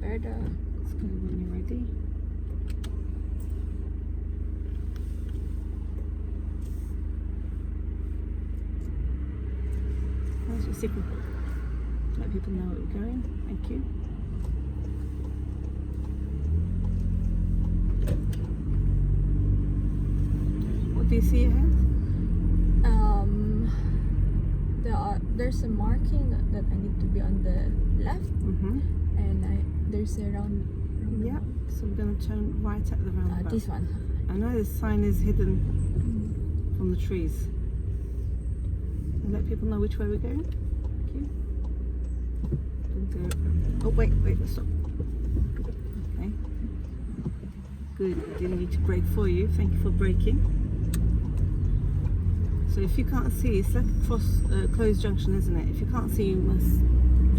Where the... Let's go when you're ready. There's your signal. Let people know where we're going. Thank you. What do you see ahead? There's a marking that I need to be on the left, and there's a round. Yeah, so we're going to turn right at the roundabout. This one. I know this sign is hidden from the trees. And let people know which way we're going. Thank you. Don't go. Oh, wait, stop. Okay. Good, I didn't need to brake for you. Thank you for braking. So if you can't see, it's like a closed junction, isn't it? If you can't see, you must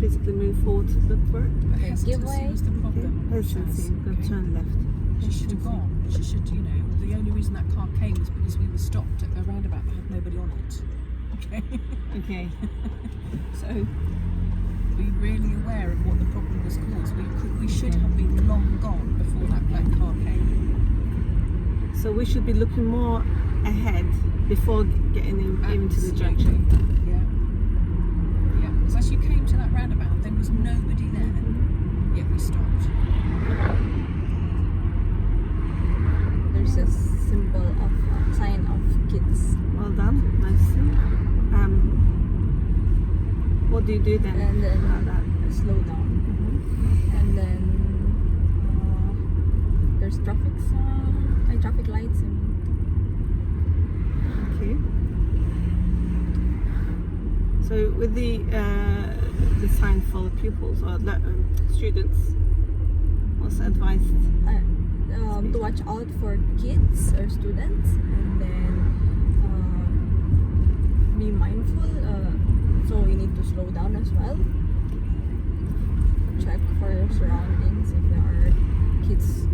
physically move forward to look for it. Okay, give way. Was the problem. Hesitancy, we're going to turn left. She should have gone. She should, the only reason that car came was because we were stopped at a roundabout that had nobody on it. Okay. Okay. So, were you really aware of what the problem was caused? We should have been long gone before that black car came. So we should be looking more ahead before getting into the junction. Yeah. Because as you came to that roundabout, there was nobody there. Yet we stopped. There's a symbol of sign of kids. Well done, nice. What do you do then? And then slow down. And then there's traffic lights. Okay. So with the sign for the pupils or students, what's advised? To watch out for kids or students, and then be mindful. So you need to slow down as well. Check for your surroundings if there are kids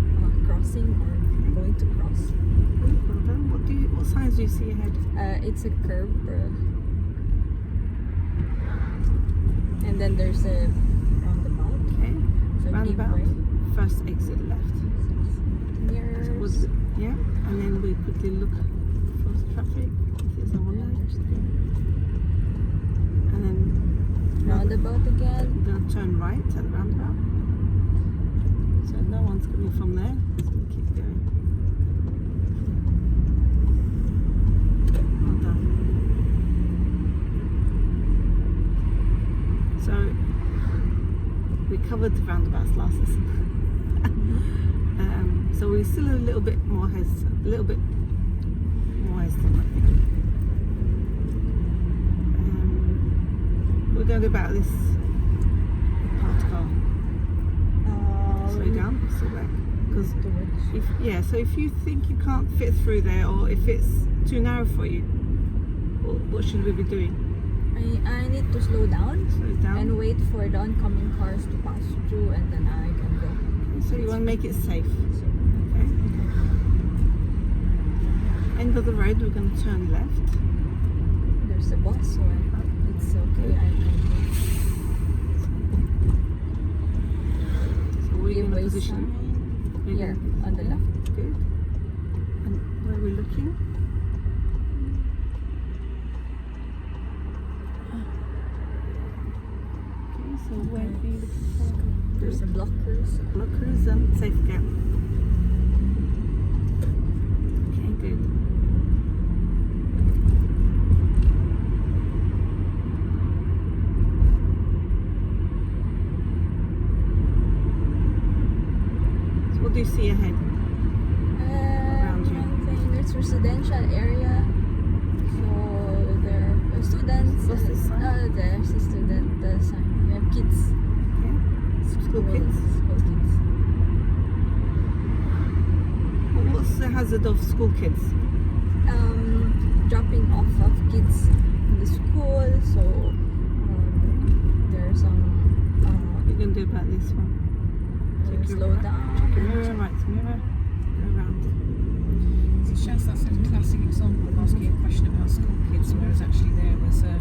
crossing or going to cross. Well done. What signs do you see ahead? It's a curb, and then there's a roundabout. Okay. So Roundabout. give way. First exit left. Mirrors. Yeah. And then we quickly look for traffic. If there's no one there. And then Roundabout again. we're going to turn right at the roundabout. So no one's coming from there. So we keep going. Well done. So we covered the roundabouts last lesson. So we're still a little bit more hesitant, I think. We're going to go about this parked car. Slow down, so back. Because so if you think you can't fit through there, or if it's too narrow for you, what should we be doing? I need to slow down. Slow down. And wait for the oncoming cars to pass through, and then I can go. Okay, so you want to make it safe. Okay. End of the road, we're going to turn left. There's a bus, so it's okay. I can So we're give in a way position here on the left. Good. And where are we looking? Okay, so where are you looking for? There's a blockers. Blockers and safe gap. Okay, good. So what do you see ahead? Around you? There's residential area. So there are students. What's this sign? There's a student sign. We have kids. Okay. School kids. School kids. What's the hazard of school kids? Dropping off of kids in the school. So there's some. What are you going to do about this one? Slow down. Check your mirror, right mirror, go around. So Shaz, that's a classic example of asking a question about school kids, whereas actually there was a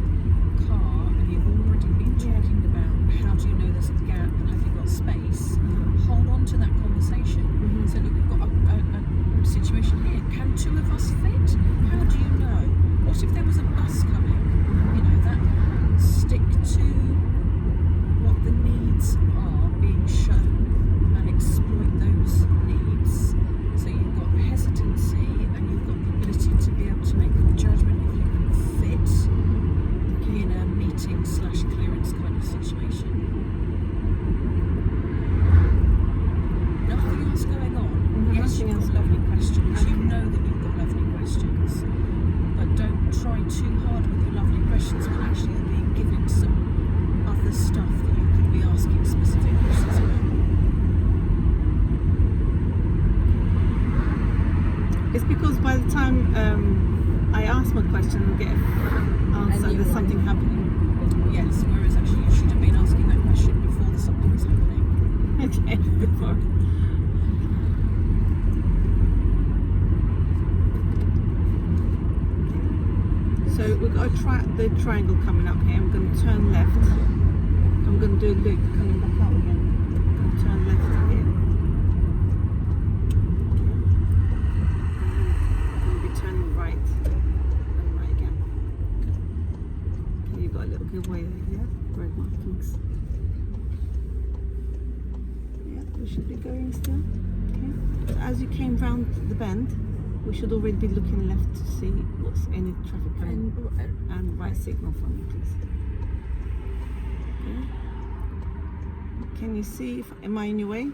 car and you've already been talking about how do you know there's a gap and have you got space. to that conversation. So look, we've got a situation here. Can two of us fit? How do you know? What if there was a bus coming? You know, that stick to what the needs are being shown and exploit those needs. So you've got hesitancy and you've got the ability to be able to make a judgment if you can fit in a meeting/clearance kind of situation. Nothing else going on. Yes, you've got lovely questions. You know that you've got lovely questions. But don't try too hard with your lovely questions when actually you're being given some other stuff that you could be asking specific questions about. It's because by the time I ask my question and get an answer, new there's one. something happening. Yes, whereas actually you should have been asking that question before something was happening. Okay, before. So we've got the triangle coming up here. I'm going to turn left. I'm going to do a loop coming back out again. I'm going to turn left here. I'm going to be turning right and right again. Okay, you've got a little giveaway there, yeah? Road markings. Yeah, we should be going still. Okay. So as you came round the bend, we should already be looking left to see what's any traffic coming. And right signal for me, please. Okay. Can you see if am I in your way?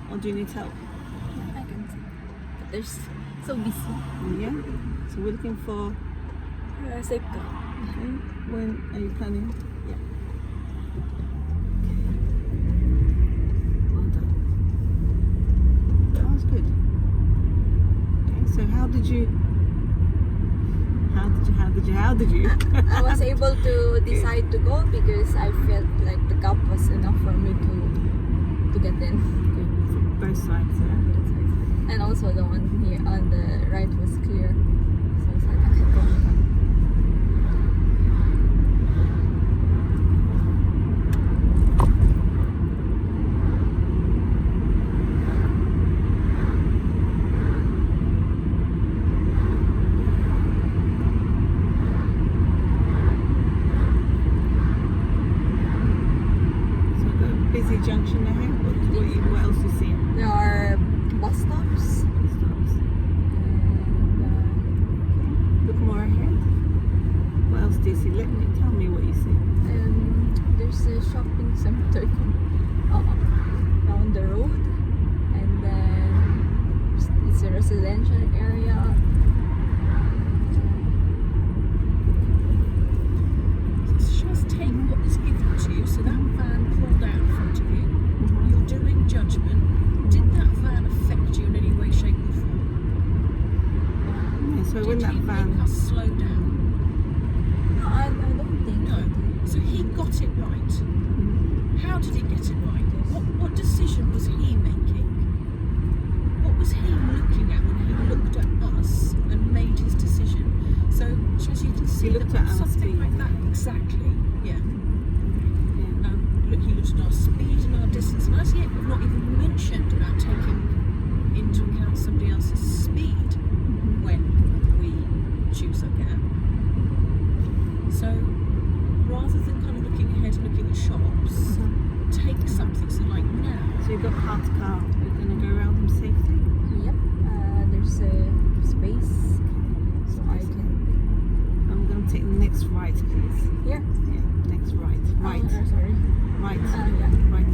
Or do you need help? I can see. But there's so busy. Yeah. So we're looking for Safe ka. okay. When are you planning? Yeah. Okay. Well done. That was good. Okay, so how did you I was able to decide to go because I felt like the gap was enough for me to get in. From both sides, yeah. And also the one here on the right was clear. So I was like, okay, go. Junction ahead. What else you see? There are bus stops. Look more ahead. What else do you see? Tell me what you see. There's a shopping center down the road, and then it's a residential area. Just take what is given to you. So that van pulled out in front of you. You're doing judgment. Did that van affect you in any way, shape, or form? Yeah, so when Did that he van make us slow down? No, I don't think No. So he got it right. How did he get it right? What decision was he making? What was he looking at when he looked at us and made his decision? So as you can see, He looked at our something speed. like that. Exactly. Yeah. Look, he looked at our speed and our distance, and as yet we've not even mentioned about taking into account somebody else's speed when we choose a gap. So rather than kind of looking ahead and looking at shops, take something. So like now. So you've got parked car. We're going to go around them safely. Yep. There's a space, so I can. I'm going to take the next right, please. Here. Yeah, next right. Right. Sorry. Right. Yeah. Right.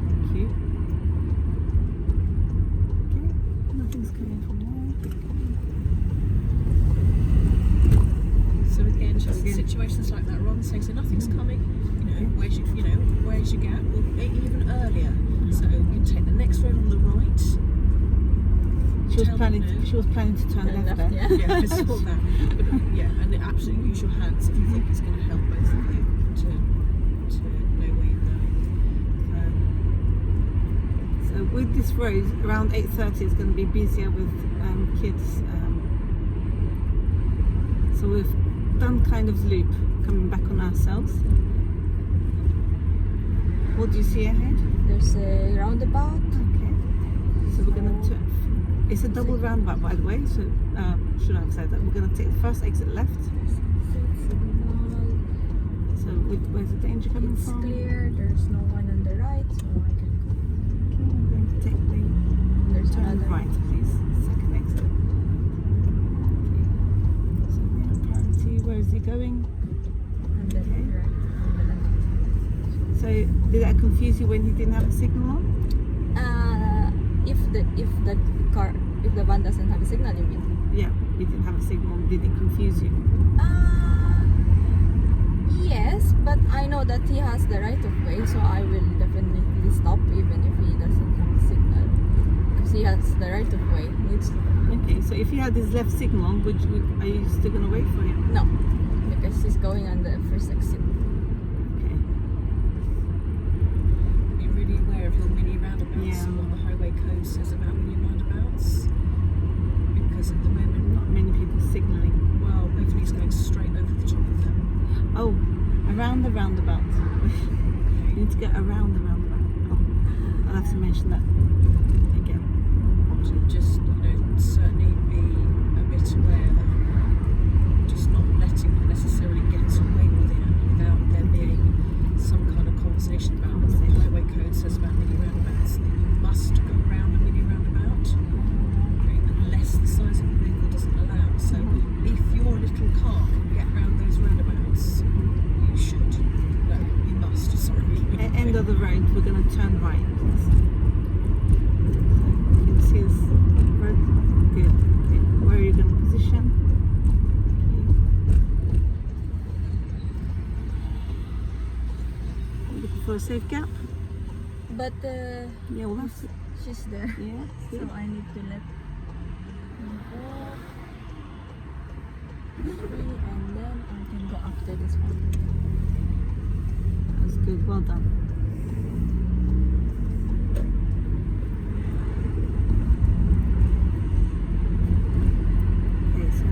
Thank you. Okay. Nothing's coming from there. So again, just situations like that, rather than saying, so nothing's coming, where's your gap? Well, even earlier. So you can take the next road on the right. She was planning to turn left there. Yeah. Yeah, I saw that. But, and absolutely use your hands if you think it's going to help both of you to know where you're going. So with this road, around 8:30 is going to be busier with kids. So we've done kind of loop coming back on ourselves. What do you see ahead? There's a roundabout. Okay. So we're gonna turn. It's a double roundabout, by the way. So should I have said that? We're gonna take the first exit left. Signal. So where's the danger coming It's from? clear. There's no one on the right, so I can go. Okay, I'm going to take the There's turn another. right, please. Second exit. Okay. So yeah, priority. Where is he going? And then Okay. right on the left. So did that confuse you when he didn't have a signal on? If the van doesn't have a signal, you mean? Yeah, he didn't have a signal. Did it confuse you? Yes, but I know that he has the right of way, so I will definitely stop even if he doesn't have a signal, because he has the right of way. It's Okay, so if he had his left signal on, are you still gonna wait for him? no, because he's going on the first exit. Okay. Are you really aware of your mini roundabouts Yeah. and what the highway code says about mini roundabouts? Because at the moment, Not many people signalling. well, Beverly's going straight over the top of them. Oh, around the roundabout. You need to get around the roundabout. Oh, I'll have to mention that again. To just, certainly be a bit aware of just not letting her necessarily get away with it without there being some kind of conversation about what the highway code says about mini roundabouts, that you must go around a mini roundabout, unless the size of the vehicle doesn't allow. So if your little car can get around those roundabouts, you should. No, you must, sorry. End of the road, we're going to turn right, please. So you can see this road. Good. Okay. Where are you going to position? Okay. Looking for a safe gap? But Yeah, well that's it. she's there, Yeah. so Good. I need to let him go. Free, and then I can go after this one. That's good. Well done. Okay, so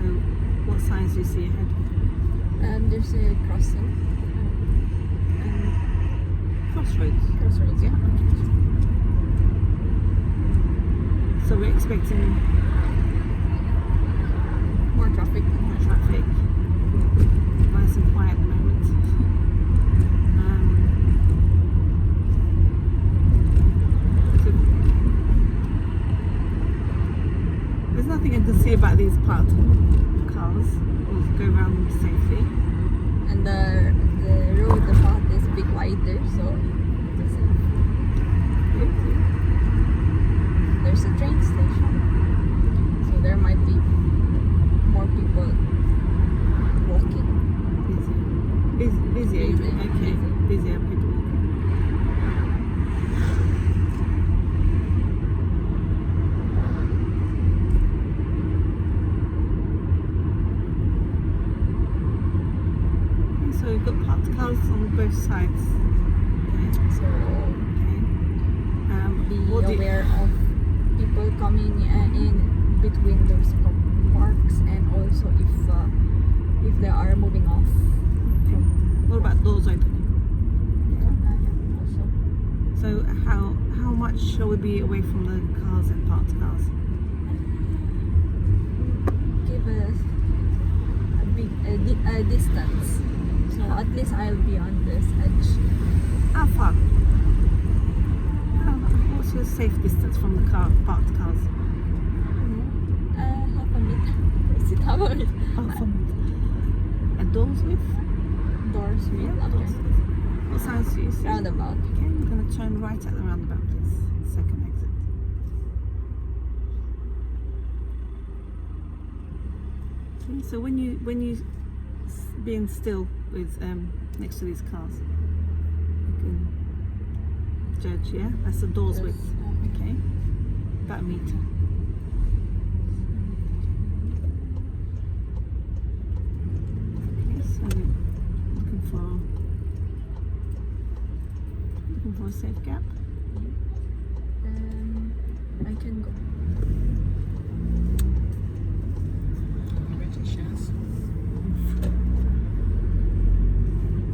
what signs do you see ahead? There's a crossing. Crossroads. Crossroads, yeah. So we're expecting More traffic. more traffic. Nice and quiet at the moment. So there's nothing I can see about these parked cars. We'll go around them safely. And the road, the path is a bit wider, so it's safe. There's a train station, so there might be more people walking. Busy. Busy. Okay. Busy and people walking. Okay, so we've got parked cars on both sides. Okay. So Okay. be What do you- aware of people coming in between those parks, and also if they are moving off. What about doors opening? Yeah, also. So how much shall we be away from the cars and parked cars? Give a distance. So at least I'll be on this edge. How far? What's your safe distance from the parked cars? Half a meter. Is it half a meter? And doors with? Doors with Yeah, after. doors with. What signs do you see? Roundabout. Okay, we're going to turn right at the roundabout, please. Second exit. Okay, so when you being still with next to these cars, you can judge. Yeah, that's the doors Yes. width. Okay, about a meter. Okay, so looking for a safe gap. I can go. You ready, Shaz?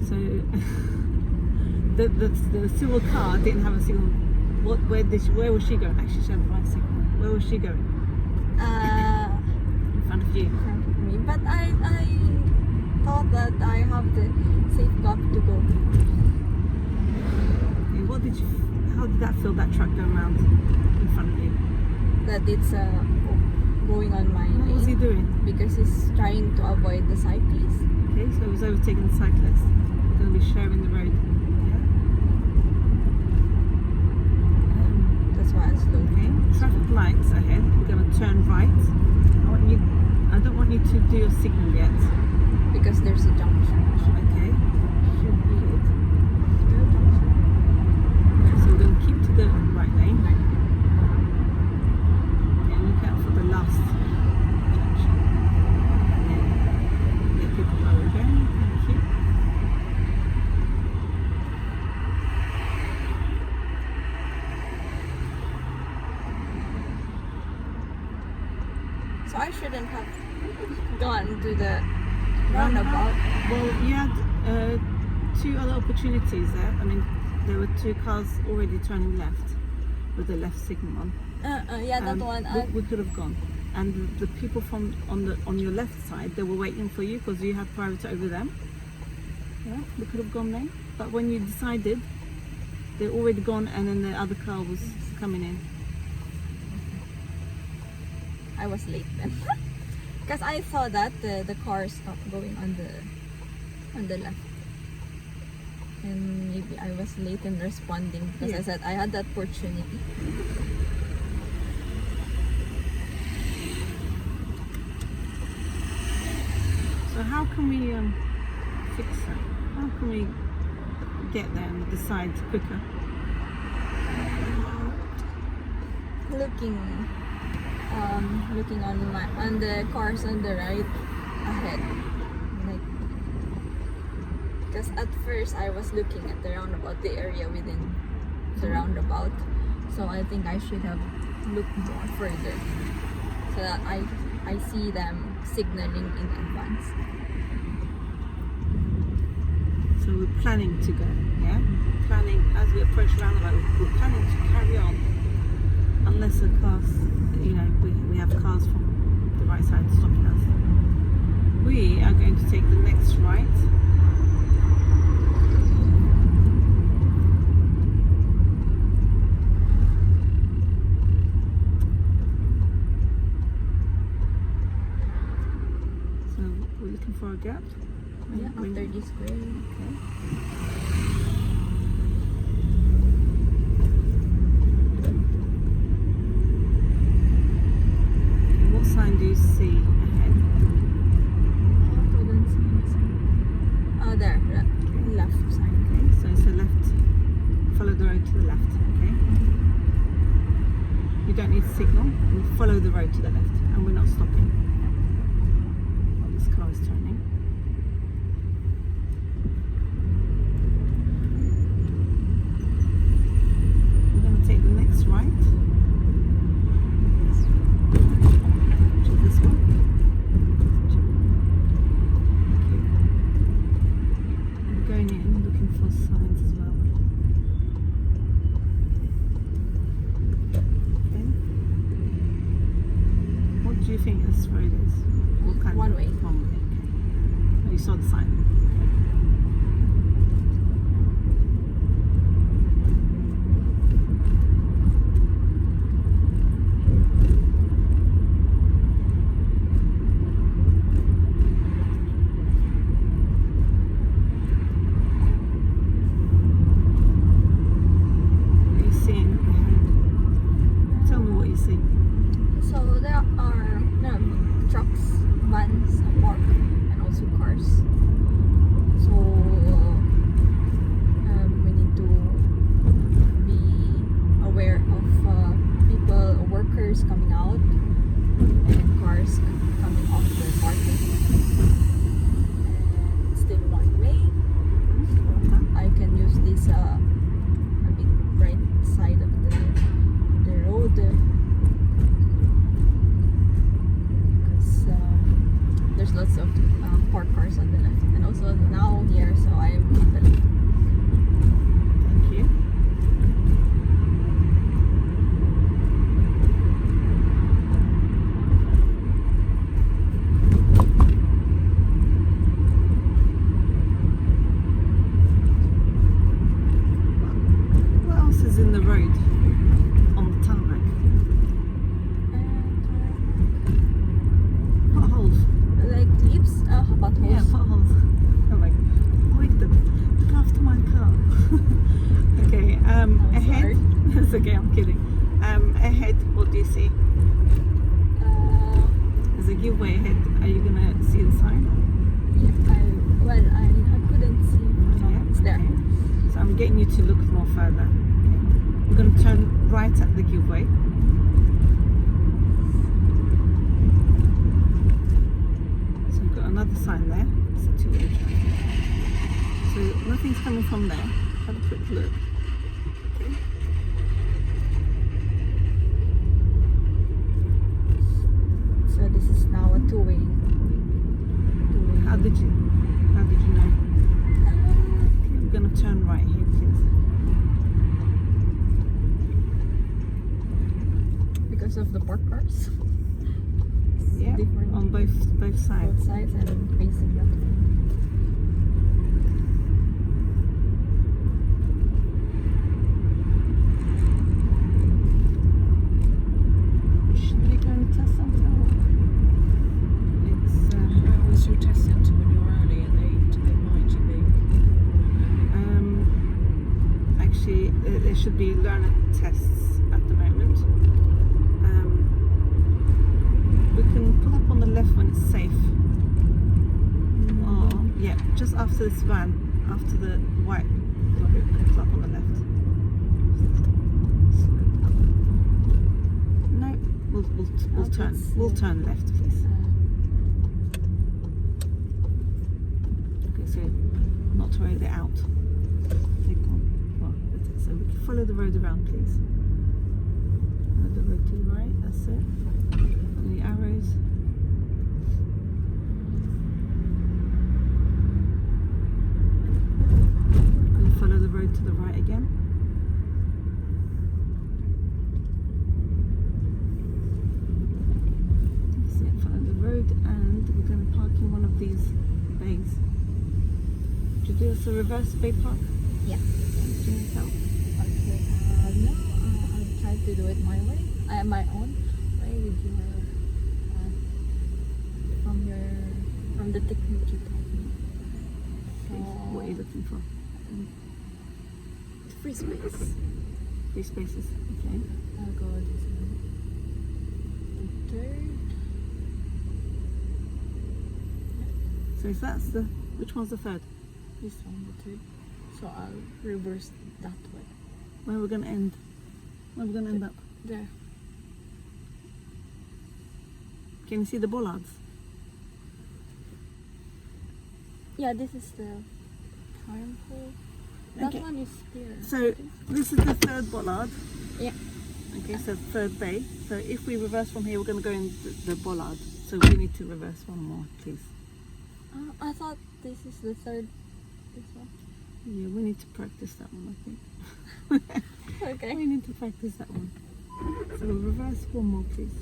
So the silver car didn't have a signal. Where was she going? Actually, she had a right signal. Where was she going? In front of you. In front of me. But I thought that I have the safe gap to go. Okay, how did that feel, that truck going around in front of you? That it's going on my What was he lane doing? because he's trying to avoid the cyclist. Okay, so he was overtaking the cyclist. Going to be sharing the road. Yeah. That's why I slowed. Okay, traffic lights ahead. We're going to turn right. I don't want you to do your signal yet. Because there's a junction. Okay. Should be good. So we're going to keep to the right lane. And look out for the last junction. And then let people know we're going. Thank you. So I shouldn't have gone to the roundabout. Well, you had two other opportunities there. I mean, there were two cars already turning left with the left signal on. Yeah, that one. We could have gone, and the people from on your left side, they were waiting for you because you had priority over them. Yeah, we could have gone there, but when you decided, they're already gone, and then the other car was coming in. I was late then. Because I saw that the car stopped going on the left. And maybe I was late in responding because I said I had that opportunity. So how can we fix that? How can we get there and decide quicker? Looking on the cars on the right ahead. Like, because at first I was looking at the roundabout, the area within the roundabout. So I think I should have looked more further so that I see them signaling in advance. So we're planning to go, yeah? Planning, as we approach roundabout, we're planning to carry on unless the cars, we have cars from the right side stopping us. We are going to take the next right. So we're looking for a gap. Yeah, after this square. Okay. What sign do you see ahead? Oh, there, left side. Okay, so it's a left. Follow the road to the left. Okay. You don't need a signal. We follow the road to the left, and we're not stopping. While this car is turning. We're going to take the next right. Which is this one. And going in, looking for signs as well. Okay. What do you think this road is? What kind One of way. One way. Okay. okay, I'm kidding. Ahead, what do you see? There's a giveaway ahead. Are you gonna see the sign? Yeah, I couldn't see. Yeah. It's there. So I'm getting you to look more further. Okay. We're gonna turn right at the giveaway. So we've got another sign there. It's a two-way traffic. So nothing's coming from there. Have a quick look. Okay. So this is now a two-way. How did you know? Okay, we're gonna turn right here, please. Because of the park cars. Yeah, Different on both sides. both sides and facing that way. Should we go and test something out? It's How was your test centre when you were early? Did they mind you being? actually there should be learner tests at the moment. We can pull up on the left when it's safe. Or yeah, just after this van, after the white lorry, we can pull up on the left. No, we'll turn. We'll turn left, please. Okay, so not to worry, they're out. They're gone. Well, that's it. So we can follow the road around, please. Follow the road to the right. That's it. Follow the arrows. And follow the road to the right again. That's it. Follow the road, and we're going to park in one of these bays. Would you do us a reverse bay park? Yeah. Do you need help? Okay. No, I'll try to do it my way. My own way with your from the technique you taught me. So What are you looking for? free space. Free spaces. Okay. I'll go this one. The third. So if that's the, which one's the third? This one, the third. So I'll reverse that way. Where we're going to end? Where we're going to end up? There. Can you see the bollards? Yeah, this is the time hole. That Okay. one is here. So this is the third bollard. Yeah. Okay, so third bay. So if we reverse from here, we're going to go in the bollard. So we need to reverse one more, please. I thought this is the third. This one. Yeah, we need to practice that one, I think. Okay. We need to practice that one. So we'll reverse one more, please.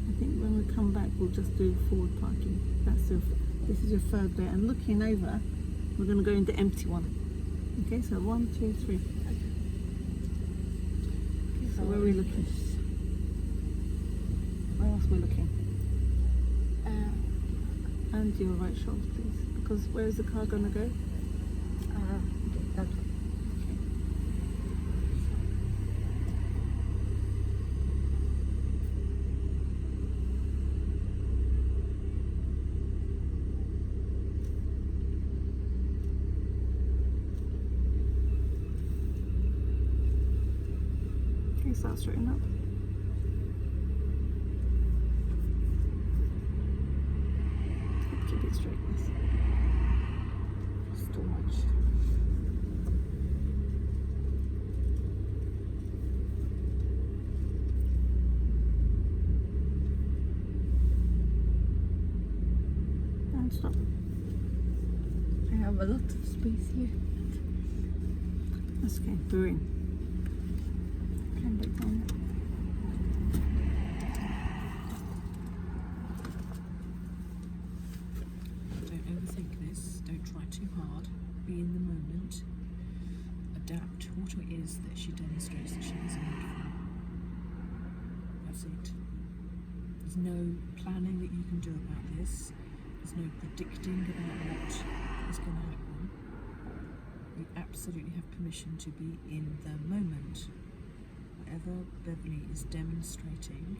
I think when we come back, we'll just do forward parking. This is your third bay. And looking over, we're going to go into empty one. Okay, so 1, 2, 3. Okay, so where are we looking? Where else are we looking? And your right shoulder, please. Because where is the car going to go? Okay, that one. Okay. Okay, start straighten up. Keep it straight, yes. It's too much. And stop. I have a lot of space here. That's okay, we're in. Can break down. Don't overthink this. Don't try too hard. Be in the moment. Adapt to what it is that she demonstrates that she has a need for. That's it. There's no planning that you can do about this. There's no predicting about what is going to happen. You absolutely have permission to be in the moment. Whatever Beverly is demonstrating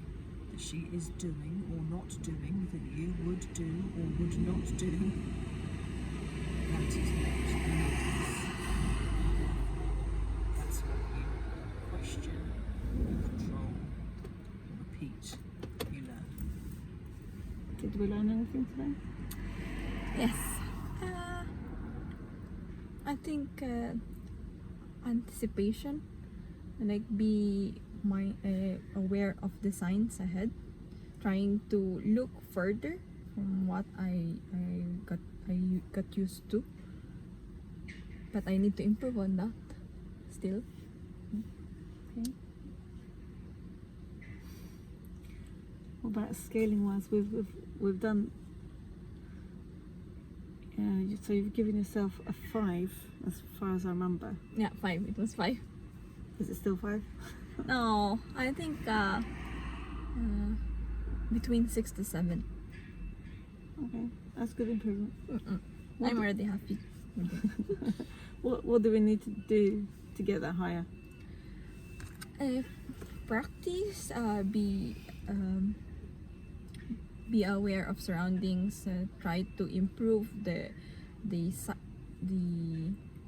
that she is doing or not doing, that you would do or would not do, that is not yours. That's what you question, you control, you repeat, you learn. Did we learn anything today? Yes. I think anticipation, like be aware of the signs ahead, trying to look further from what I got used to, but I need to improve on that still. Okay. What about scaling wise? We've done. So you've given yourself a 5, as far as I remember. Yeah, 5. It was 5. Is it still 5? No, I think between 6 to 7. Okay, that's good improvement. I'm already happy. What do we need to do to get that higher? Practice, be aware of surroundings, try to improve the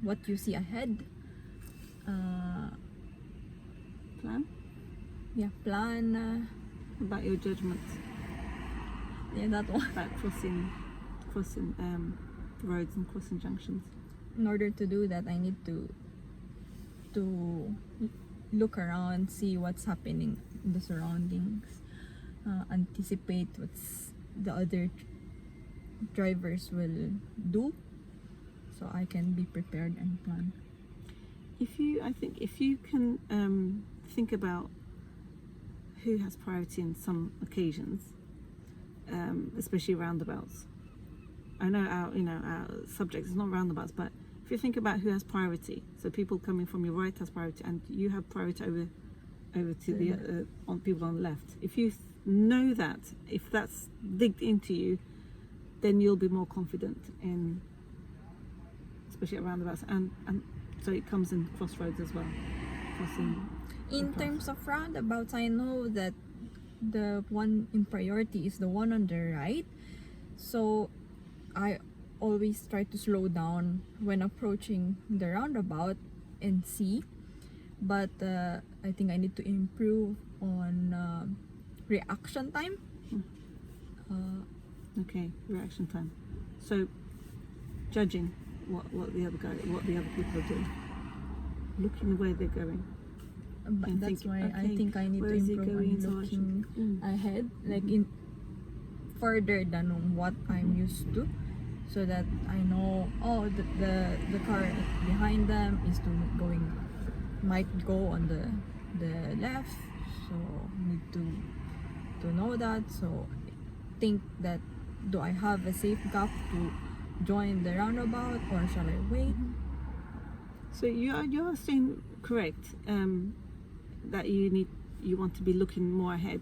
what you see ahead. Plan? Plan. About your judgments. Yeah, that one. About crossing roads and crossing junctions. In order to do that, I need to look around, see what's happening in the surroundings, anticipate what's the other drivers will do, so I can be prepared and plan. I think if you can think about who has priority in some occasions, especially roundabouts. I know our subject is not roundabouts, but if you think about who has priority, so people coming from your right has priority, and you have priority over to the on people on the left. If you know that, if that's digged into you, then you'll be more confident in, especially at roundabouts, and so it comes in crossroads as well. Crossing. In terms of roundabouts, I know that the one in priority is the one on the right, so I always try to slow down when approaching the roundabout and see, but I think I need to improve on reaction time. Okay, reaction time. So judging what the other people are doing, looking where they're going. But And that's think, why I okay, think I need to where is he improve going? on So I looking should- ahead, like in further than what I'm used to, so that I know, oh, the car behind them is might go on the left, so need to know that. So think that, do I have a safe gap to join the roundabout, or shall I wait? So you are saying correct, that you want to be looking more ahead.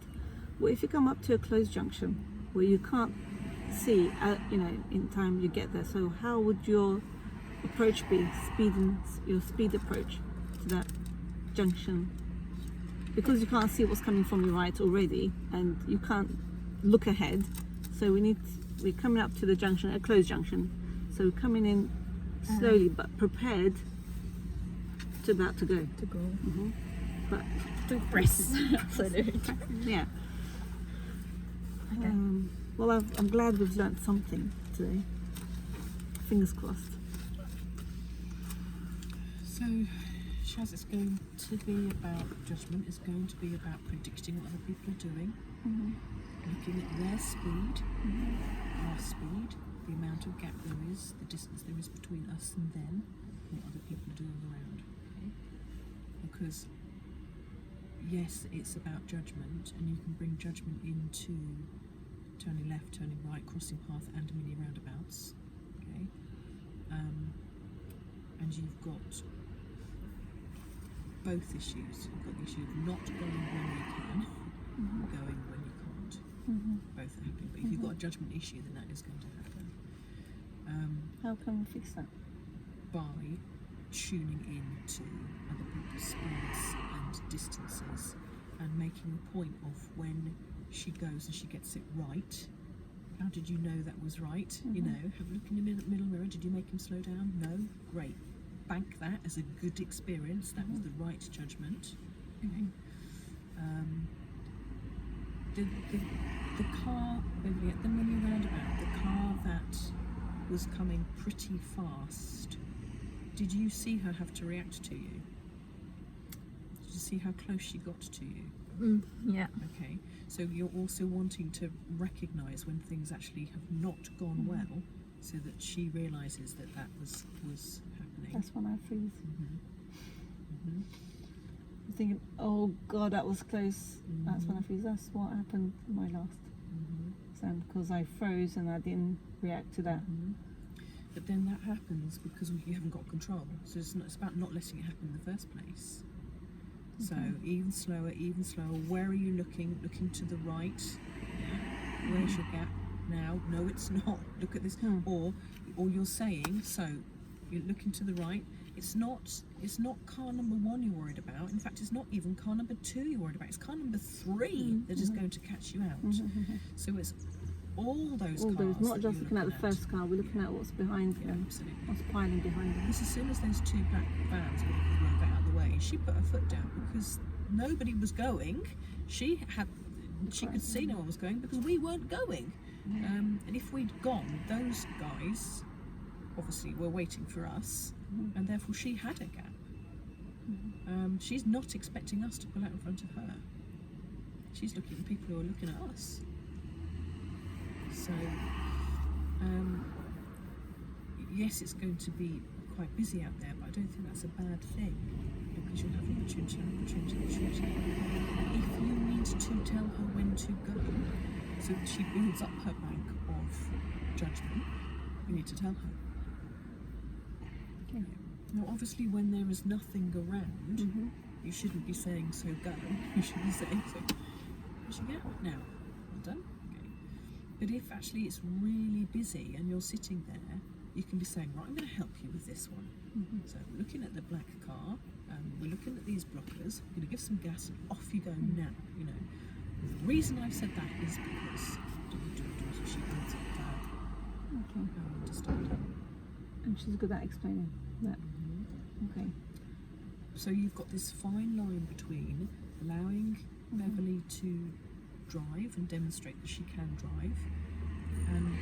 Well, if you come up to a closed junction where you can't see, in time you get there, so how would your approach be? Your speed approach to that junction, because you can't see what's coming from your right already, and you can't look ahead. So we're coming up to the junction, a closed junction. So we're coming in slowly but prepared to about to go. But To press. Accelerate. yeah. Okay. Well, I'm glad we've learnt something today. Fingers crossed. So, Shaz, it's going to be about judgment, it's going to be about predicting what other people are doing, looking at their speed, our speed, the amount of gap there is, the distance there is between us and them, and what other people are doing around. Okay? Because, yes, it's about judgment, and you can bring judgment into turning left, turning right, crossing path, and mini roundabouts. Okay? And you've got both issues. You've got the issue of not going when you can, going when you can't. Both are happening. But if you've got a judgment issue, then that is going to happen. How can we fix that? By tuning in to other people's speeds and distances, and making a point of when she goes and she gets it right. How did you know that was right? You know, have a look in the middle mirror. Did you make him slow down? No? Great. Bank that as a good experience. That was the right judgment. Okay. The car, Beverly, at the mini roundabout, the car that was coming pretty fast, did you see her have to react to you? Did you see how close she got to you? Yeah. Okay, so you're also wanting to recognise when things actually have not gone well, so that she realises that that was happening. That's when I freeze. I'm thinking, oh God, that was close. That's when I freeze. That's what happened in my last exam, because I froze and I didn't react to that. But then that happens because you haven't got control. So it's about not letting it happen in the first place. So even slower, even slower. Where are you looking? Looking to the right. Yeah. Where's your gap now? No, it's not. Look at this. Or you're saying, so you're looking to the right. It's not car number 1 you're worried about. In fact, it's not even car number 2 you're worried about. It's car number 3 that is going to catch you out. So it's all those cars. Not just looking at the first car. We're looking at what's behind them. Absolutely. What's piling behind them. Because as soon as those 2 black vans were out of the way, she put her foot down because nobody was going. She could see no one was going because we weren't going. And if we'd gone, those guys obviously were waiting for us, and therefore she had a gap. She's not expecting us to pull out in front of her. She's looking at people who are looking at us. So, yes, it's going to be quite busy out there, but I don't think that's a bad thing, because you'll have opportunity. If you need to tell her when to go, so that she builds up her bank of judgment, you need to tell her. Okay. Now, obviously, when there is nothing around, you shouldn't be saying, so go. You should be saying, so where's your gap now? Well done. Okay. But if actually it's really busy and you're sitting there, you can be saying, right, I'm going to help you with this one. So we're looking at the black car, we're looking at these blockers, we're going to give some gas and off you go now, you know. The reason I've said that is because she builds up Okay. understanding. And she's good at explaining that. Okay. So you've got this fine line between allowing Beverly to drive and demonstrate that she can drive, and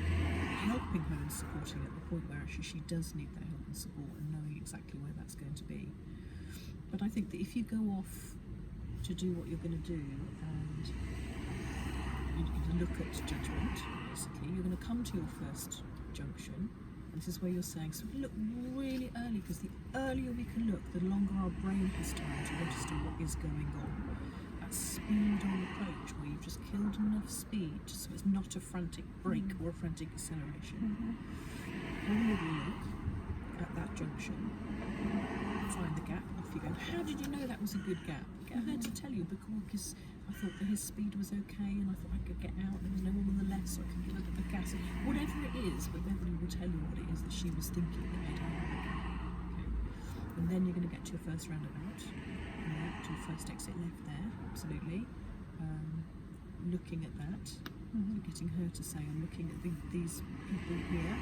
helping her and supporting at the point where actually she does need that help and support, and knowing exactly where that's going to be. But I think that if you go off to do what you're going to do and you're going to look at judgment, basically, you're going to come to your first junction. This is where you're saying, so we look really early, because the earlier we can look, the longer our brain has time to register what is going on. That speed on approach, where you've just killed enough speed so it's not a frantic brake or a frantic acceleration. When you look at that junction, find the gap, off you go. How did you know that was a good gap? Get her to tell you, because I thought that his speed was okay, and I thought I could get out, and there was no one on the left, so I could give her the gas. Whatever it is, but Beverly will tell you what it is that she was thinking that made her have a gap. Okay. And then you're going to get to your first roundabout, to your first exit left there, absolutely. Looking at that, so getting her to say, I'm looking at these people here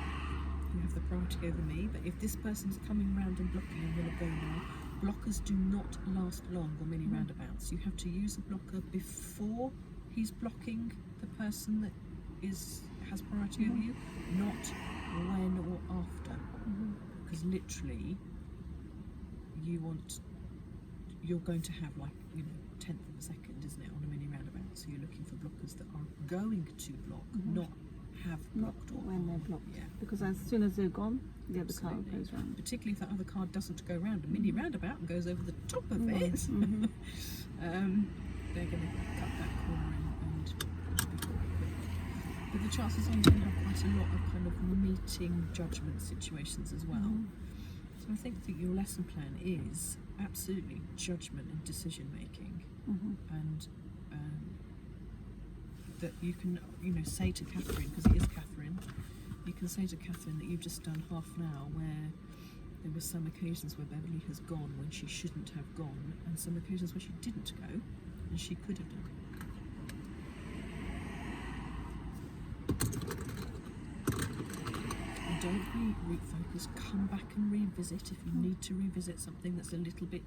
who have the priority over me, but if this person's coming round and blocking, I'm going to go now. Blockers do not last long on many roundabouts. You have to use a blocker before he's blocking the person that has priority over you, not when or after. Because literally, you're going to have, like, you know, 1/10 of a second, isn't it, on a mini roundabout? So you're looking for blockers that are going to block, not have blocked or when they're blocked. Yeah. Because as soon as they're gone, the other car Absolutely. goes round. Particularly if that other car doesn't go round a mini roundabout and goes over the top of it, they're going to cut that corner and be quite quick. But the chances are you're going to have quite a lot of kind of meeting judgment situations as well. So I think that your lesson plan is absolutely judgment and decision making, and that you can, you know, say to Catherine, because it is Catherine, you can say to Catherine that you've just done half an hour where there were some occasions where Beverly has gone when she shouldn't have gone, and some occasions where she didn't go and she could have done. And don't refocus, come back and revisit if you need to revisit something that's a little bit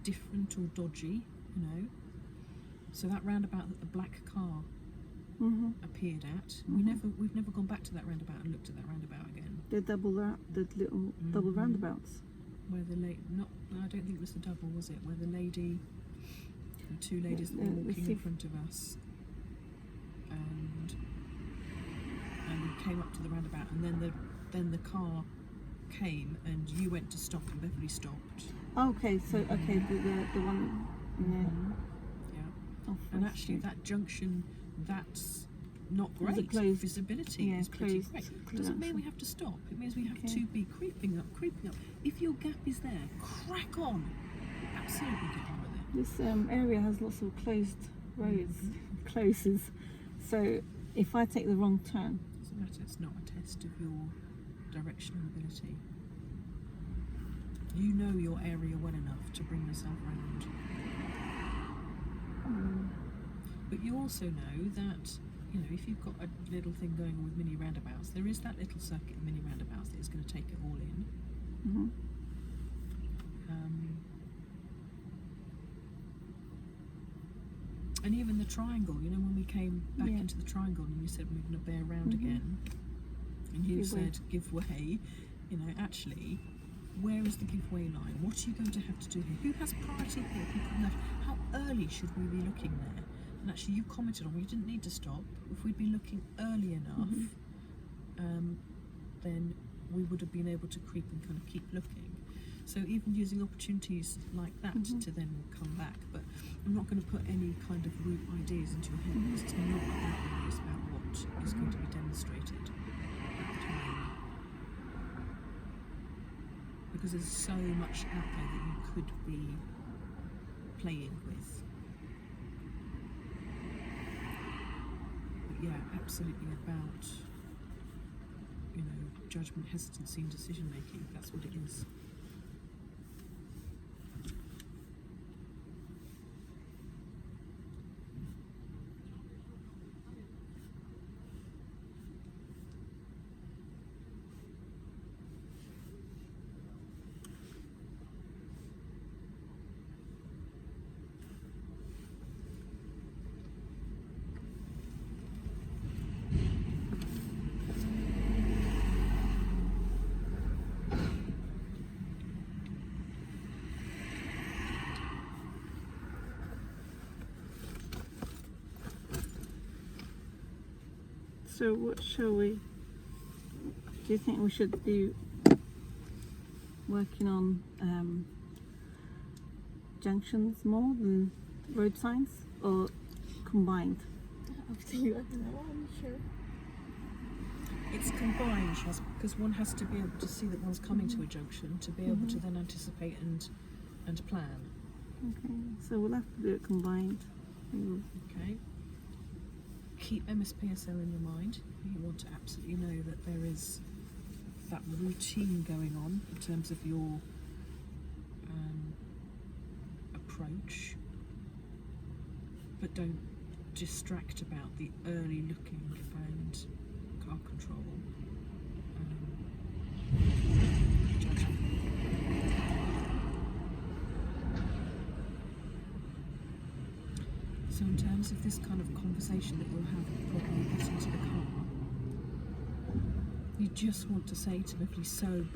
different or dodgy, you know. So that roundabout that the black car appeared at, we've never gone back to that roundabout and looked at that roundabout again. The little double roundabouts. Where the lady, no, I don't think it was the double, was it? Where the lady, the two ladies that were walking in front of us, and we came up to the roundabout, and then the car came, and you went to stop, and Beverly stopped. Okay, so the one. Yeah. Oh, and actually, that junction, that's not great. Closed. Visibility is pretty closed great. Doesn't mean we have to stop. It means we have to be creeping up. If your gap is there, crack on. Absolutely get on with it. This area has lots of closed roads, closes. So if I take the wrong turn, Doesn't matter. It's not a test of your directional ability. You know your area well enough to bring yourself around. But you also know that, you know, if you've got a little thing going on with mini roundabouts, there is that little circuit of mini roundabouts that is going to take it all in. And even the triangle, you know, when we came back into the triangle and you said we're going to bear round again, and you said give way, you know, actually, where is the give way line? What are you going to have to do here? Who has priority here? People left. How early should we be looking there? And actually, you commented on we didn't need to stop. If we'd been looking early enough, then we would have been able to creep and kind of keep looking. So even using opportunities like that to then come back. But I'm not going to put any kind of route ideas into your head because it's not that really. It's about what is going to be demonstrated at the time. Because there's so much out there that you could be playing with. But yeah, absolutely about, you know, judgment, hesitancy and decision making. That's what it is. So what shall we, do you think we should be working on junctions more than road signs, or combined? Up to you, I don't know, I'm sure. It's combined, Shaz, because one has to be able to see that one's coming to a junction to be able to then anticipate and plan. Okay, so we'll have to do it combined. Okay. Keep MSPSL in your mind. You want to absolutely know that there is that routine going on in terms of your approach, but don't distract about the early looking and car control judgment. So in terms of this kind of conversation that you'll have probably getting to the car, you just want to say to Beverly, so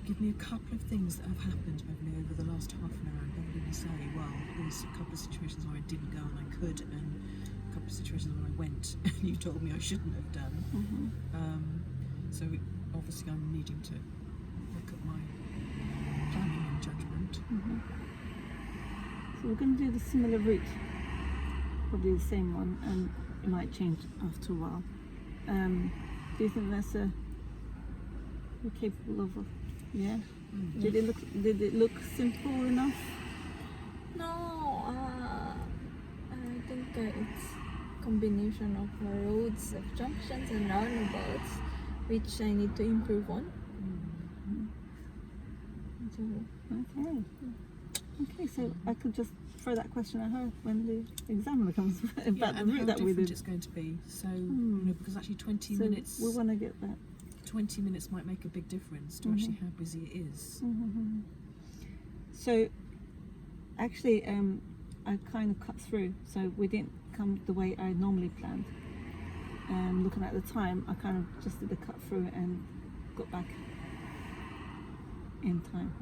give me a couple of things that have happened, Beverly, over the last half an hour. And Beverly will say, well, there's a couple of situations where I didn't go and I could, and a couple of situations where I went and you told me I shouldn't have done. So obviously I'm needing to look at my planning and judgment. So we're going to do the similar route, probably the same one, and it might change after a while. Do you think that's we're capable of? Yeah. Did it look simple enough? No, I think it's combination of roads, of junctions and roundabouts, which I need to improve on. Okay. Okay, so I could just throw that question at her when the examiner comes about the and route how that we different did. it's going to be. So, you know, because actually 20 So minutes, we want to get that. 20 minutes might make a big difference to actually how busy it is. So actually, I kind of cut through, so we didn't come the way I normally planned. Looking at the time, I kind of just did a cut through and got back in time,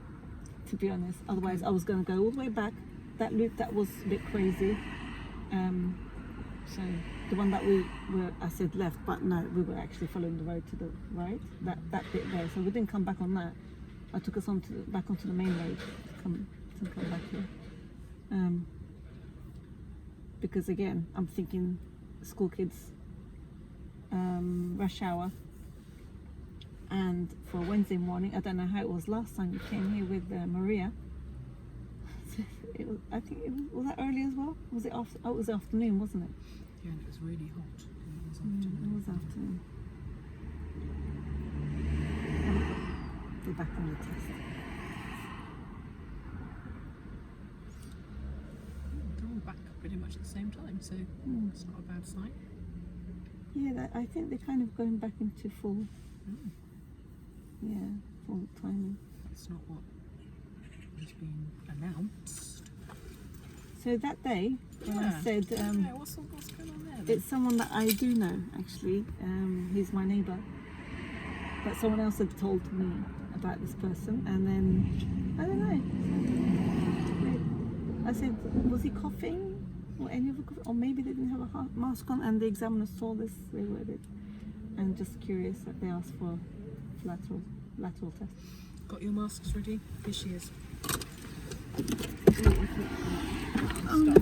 to be honest. Otherwise, I was going to go all the way back. That loop, that was a bit crazy. So the one that I said left, but no, we were actually following the road to the right, that bit there. So we didn't come back on that. I took us back onto the main road to come back here. Because again, I'm thinking school kids, rush hour, and for Wednesday morning, I don't know how it was last time you came here with Maria. I think it was that early as well. Was it after? Oh, it was afternoon, wasn't it? Yeah, and it was really hot. It was It was afternoon. Go back on the test. They're all back pretty much at the same time, so that's not a bad sign. Yeah, I think they're kind of going back into full. Yeah, full timing. That's not what has been announced. So that day, when I said, what's going on there then? it's someone that I do know actually. He's my neighbour, but someone else had told me about this person, and then I don't know. I said, was he coughing, or any of the coughing, or maybe they didn't have a mask on, and the examiner saw this. They were and just curious that they asked for lateral test. Got your masks ready? Here she is. Oh,